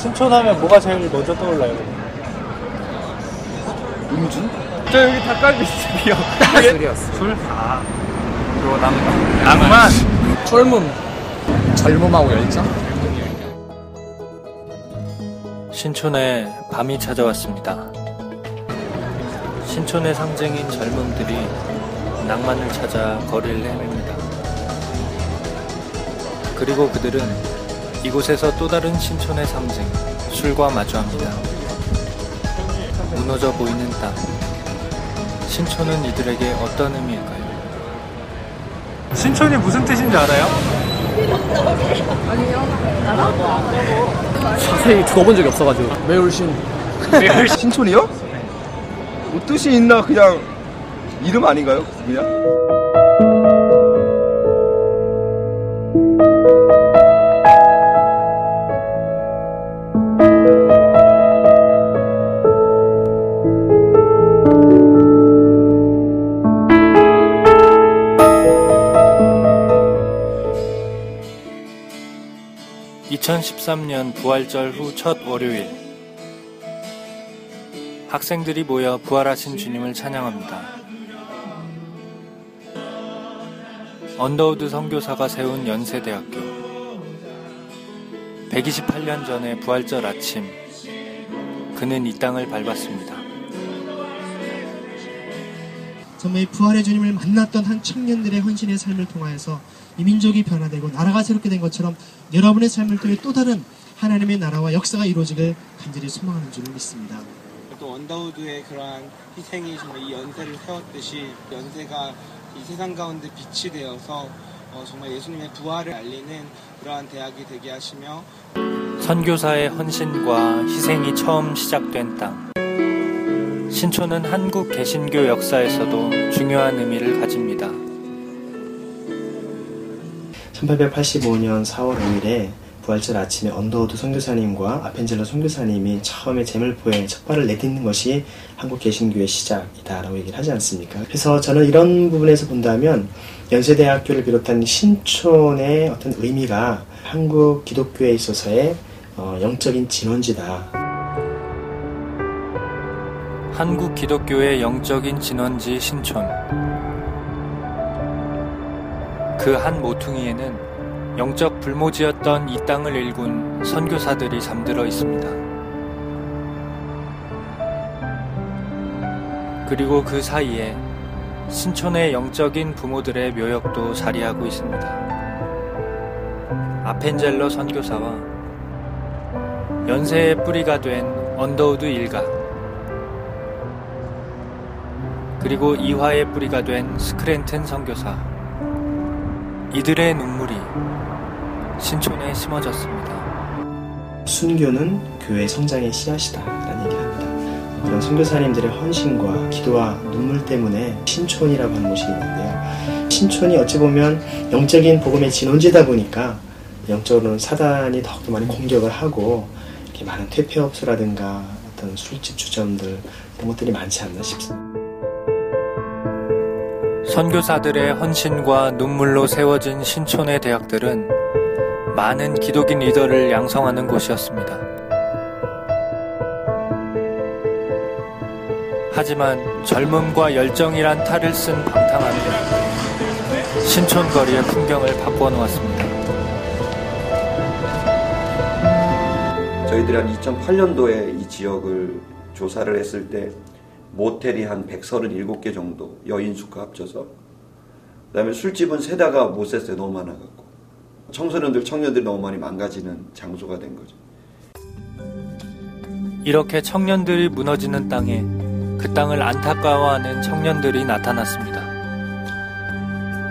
신촌하면 뭐가 제일 먼저 떠올라요? 음주? 저 여기 닭갈비집이요. 술이었어. 술? 아, 그리고 낭만. 젊음. 젊음하고 열정? 신촌에 밤이 찾아왔습니다. 신촌의 상징인 젊음들이 낭만을 찾아 거리를 헤맵니다. 그리고 그들은 이곳에서 또 다른 신촌의 상징, 술과 마주합니다. 무너져 보이는 땅. 신촌은 이들에게 어떤 의미일까요? 신촌이 무슨 뜻인지 알아요? 자세히 들어본 적이 없어가지고. 매울신. 신촌이요? 뭐 뜻이 있나 그냥 이름 아닌가요? 그냥? 2013년 부활절 후 첫 월요일, 학생들이 모여 부활하신 주님을 찬양합니다. 언더우드 선교사가 세운 연세대학교. 128년 전의 부활절 아침, 그는 이 땅을 밟았습니다. 정말 부활의 주님을 만났던 한 청년들의 헌신의 삶을 통하여서 이 민족이 변화되고 나라가 새롭게 된 것처럼 여러분의 삶을 통해 또 다른 하나님의 나라와 역사가 이루어지길 간절히 소망하는 줄을 믿습니다. 또 언더우드의 그러한 희생이 정말 이 연세를 세웠듯이 연세가 이 세상 가운데 빛이 되어서 정말 예수님의 부활을 알리는 그러한 대학이 되게 하시며, 선교사의 헌신과 희생이 처음 시작된 땅. 신촌은 한국 개신교 역사에서도 중요한 의미를 가집니다. 1885년 4월 5일에 부활절 아침에 언더우드 선교사님과 아펜젤러 선교사님이 처음에 제물포에 첫 발을 내딛는 것이 한국 개신교의 시작이다라고 얘기를 하지 않습니까? 그래서 저는 이런 부분에서 본다면 연세대학교를 비롯한 신촌의 어떤 의미가 한국 기독교에 있어서의 영적인 진원지다. 한국 기독교의 영적인 진원지 신촌. 그 한 모퉁이에는 영적 불모지였던 이 땅을 일군 선교사들이 잠들어 있습니다. 그리고 그 사이에 신촌의 영적인 부모들의 묘역도 자리하고 있습니다. 아펜젤러 선교사와 연세의 뿌리가 된 언더우드 일가, 그리고 이화의 뿌리가 된 스크랜튼 선교사, 이들의 눈물이 신촌에 심어졌습니다. 순교는 교회 성장의 씨앗이다라는 얘기를 합니다. 그런 선교사님들의 헌신과 기도와 눈물 때문에 신촌이라고 하는 곳이 있는데요. 신촌이 어찌 보면 영적인 복음의 진원지다 보니까 영적으로는 사단이 더욱더 많이 공격을 하고 이렇게 많은 퇴폐업소라든가 어떤 술집 주점들 이런 것들이 많지 않나 싶습니다. 선교사들의 헌신과 눈물로 세워진 신촌의 대학들은 많은 기독인 리더를 양성하는 곳이었습니다. 하지만 젊음과 열정이란 탈을 쓴 방탕함이 신촌 거리의 풍경을 바꿔 놓았습니다. 저희들이 한 2008년도에 이 지역을 조사를 했을 때 모텔이 한 137개 정도, 여인숙과 합쳐서. 그 다음에 술집은 세다가 못 셌어요. 너무 많아갖고. 청년들이 너무 많이 망가지는 장소가 된 거죠. 이렇게 청년들이 무너지는 땅에 그 땅을 안타까워하는 청년들이 나타났습니다.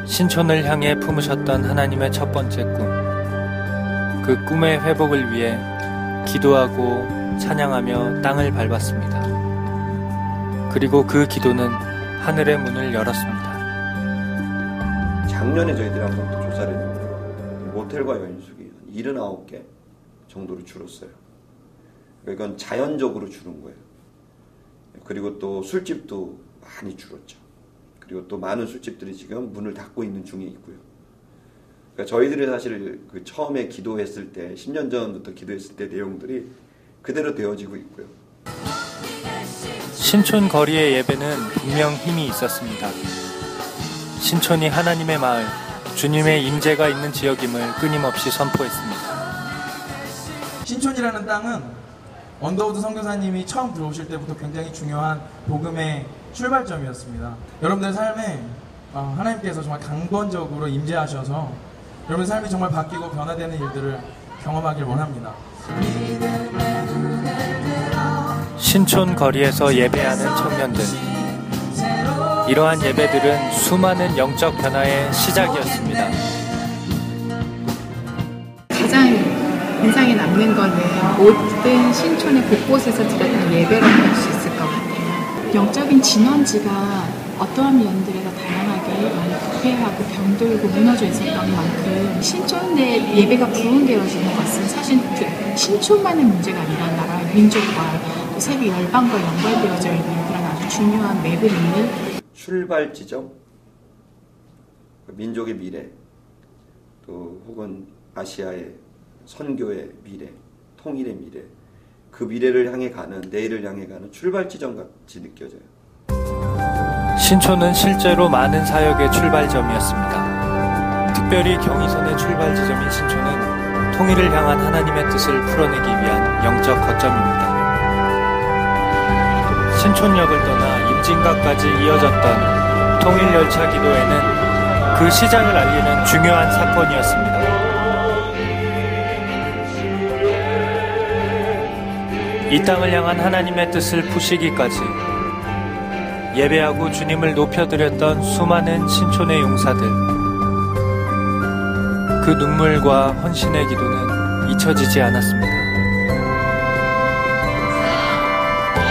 신촌을 향해 품으셨던 하나님의 첫 번째 꿈. 그 꿈의 회복을 위해 기도하고 찬양하며 땅을 밟았습니다. 그리고 그 기도는 하늘의 문을 열었습니다. 작년에 저희들이 한 번 또 조사를 했는데 모텔과 여인숙이 79개 정도로 줄었어요. 이건 자연적으로 줄은 거예요. 그리고 또 술집도 많이 줄었죠. 그리고 또 많은 술집들이 지금 문을 닫고 있는 중에 있고요. 그러니까 저희들이 사실 그 처음에 기도했을 때 10년 전부터 기도했을 때 내용들이 그대로 되어지고 있고요. 신촌 거리의 예배는 분명 힘이 있었습니다. 신촌이 하나님의 마을, 주님의 임재가 있는 지역임을 끊임없이 선포했습니다. 신촌이라는 땅은 언더우드 선교사님이 처음 들어오실 때부터 굉장히 중요한 복음의 출발점이었습니다. 여러분들의 삶에 하나님께서 정말 강권적으로 임재하셔서 여러분의 삶이 정말 바뀌고 변화되는 일들을 경험하길 원합니다. 신촌 거리에서 예배하는 청년들. 이러한 예배들은 수많은 영적 변화의 시작이었습니다. 가장 인상에 남는 거는 모든 신촌의 곳곳에서 드렸던 예배라고 할 수 있을 것 같아요. 영적인 진원지가 어떠한 면들에서 다양하게 많이 부패하고 병들고 무너져 있었던 만큼 신촌 내 예배가 부흥되어지는 것은 사실 신촌만의 문제가 아니라 나라의 민족과 또 세계 열방과 연결되어져 있는 그런 아주 중요한 맥을 잇는 출발 지점, 민족의 미래, 또 혹은 아시아의 선교의 미래, 통일의 미래, 그 미래를 향해 가는, 내일을 향해 가는 출발 지점 같이 느껴져요. 신촌은 실제로 많은 사역의 출발점이었습니다. 특별히 경의선의 출발 지점인 신촌은 통일을 향한 하나님의 뜻을 풀어내기 위한 영적 거점입니다. 신촌역을 떠나 임진각까지 이어졌던 통일열차 기도회는 그 시작을 알리는 중요한 사건이었습니다. 이 땅을 향한 하나님의 뜻을 푸시기까지 예배하고 주님을 높여드렸던 수많은 신촌의 용사들. 그 눈물과 헌신의 기도는 잊혀지지 않았습니다.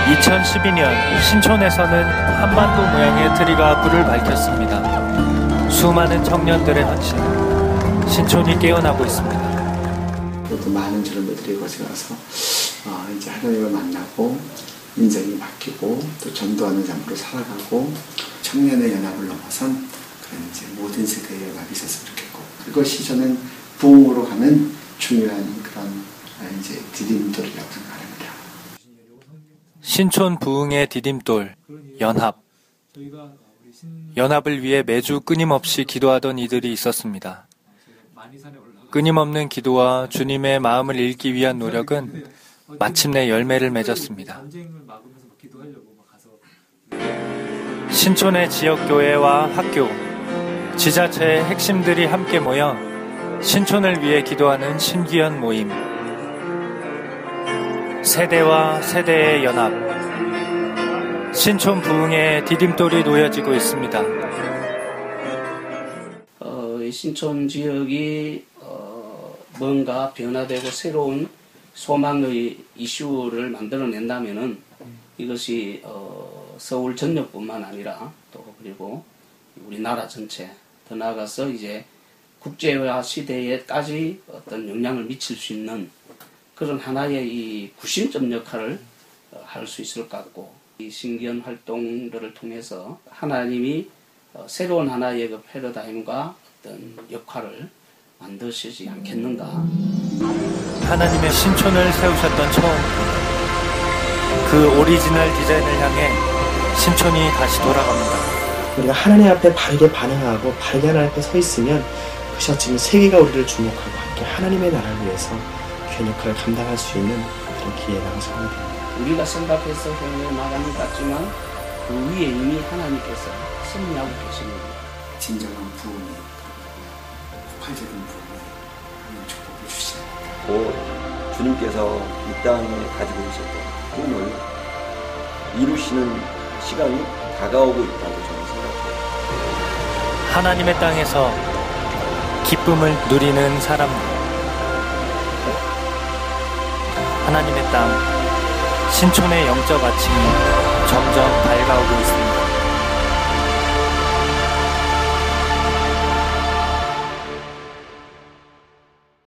2012년 신촌에서는 한반도 모양의 트리가 불을 밝혔습니다. 수많은 청년들의 헌신, 신촌이 깨어나고 있습니다. 또 많은 젊은이들이 곳에 가서 이제 하나님을 만나고 인생이 바뀌고 또 전도하는 삶으로 살아가고 청년의 연합을 넘어선 그런 이제 모든 세대의 연합이 있었으면 좋겠고 그것이 저는 부흥으로 가는 중요한 그런 이제 디딤돌이라고 생각합니다. 신촌 부흥의 디딤돌, 연합. 연합을 위해 매주 끊임없이 기도하던 이들이 있었습니다. 끊임없는 기도와 주님의 마음을 읽기 위한 노력은 마침내 열매를 맺었습니다. 신촌의 지역교회와 학교, 지자체의 핵심들이 함께 모여 신촌을 위해 기도하는 신기한 모임. 세대와 세대의 연합. 신촌 부흥의 디딤돌이 놓여지고 있습니다. 신촌 지역이 뭔가 변화되고 새로운 소망의 이슈를 만들어낸다면은 이것이 서울 전역뿐만 아니라 또 그리고 우리나라 전체 더 나아가서 이제 국제화 시대에까지 어떤 영향을 미칠 수 있는 그런 하나의 이 구심점 역할을 할 수 있을 것 같고 이 신기한 활동들을 통해서 하나님이 새로운 하나의 그 패러다임과 어떤 역할을 만드시지 않겠는가. 하나님의 신촌을 세우셨던 처음 그 오리지널 디자인을 향해 신촌이 다시 돌아갑니다. 우리가 하나님 앞에 바르게 반응하고 바르게 하나님 앞에 서 있으면 그것이 어쩌면 세계가 우리를 주목하고 함께 하나님의 나라를 위해서 귀한 역할을 감당할 수 있는 그런 기회라고 생각합니다. 우리가 생각해서 해내 나가는 것 같지만 그 위에 이미 하나님께서 승리하고 계십니다. 진정한 부흥이 폭발적인 부흥이 하나님 축복을 주시옵소서. 곧 주님께서 이 땅에 가지고 계셨던 꿈을 이루시는 시간이 다가오고 있다고 저는 생각해요. 하나님의 땅에서 기쁨을 누리는 사람들. 하나님의 땅, 신촌의 영적 아침이 점점 밝아오고 있습니다.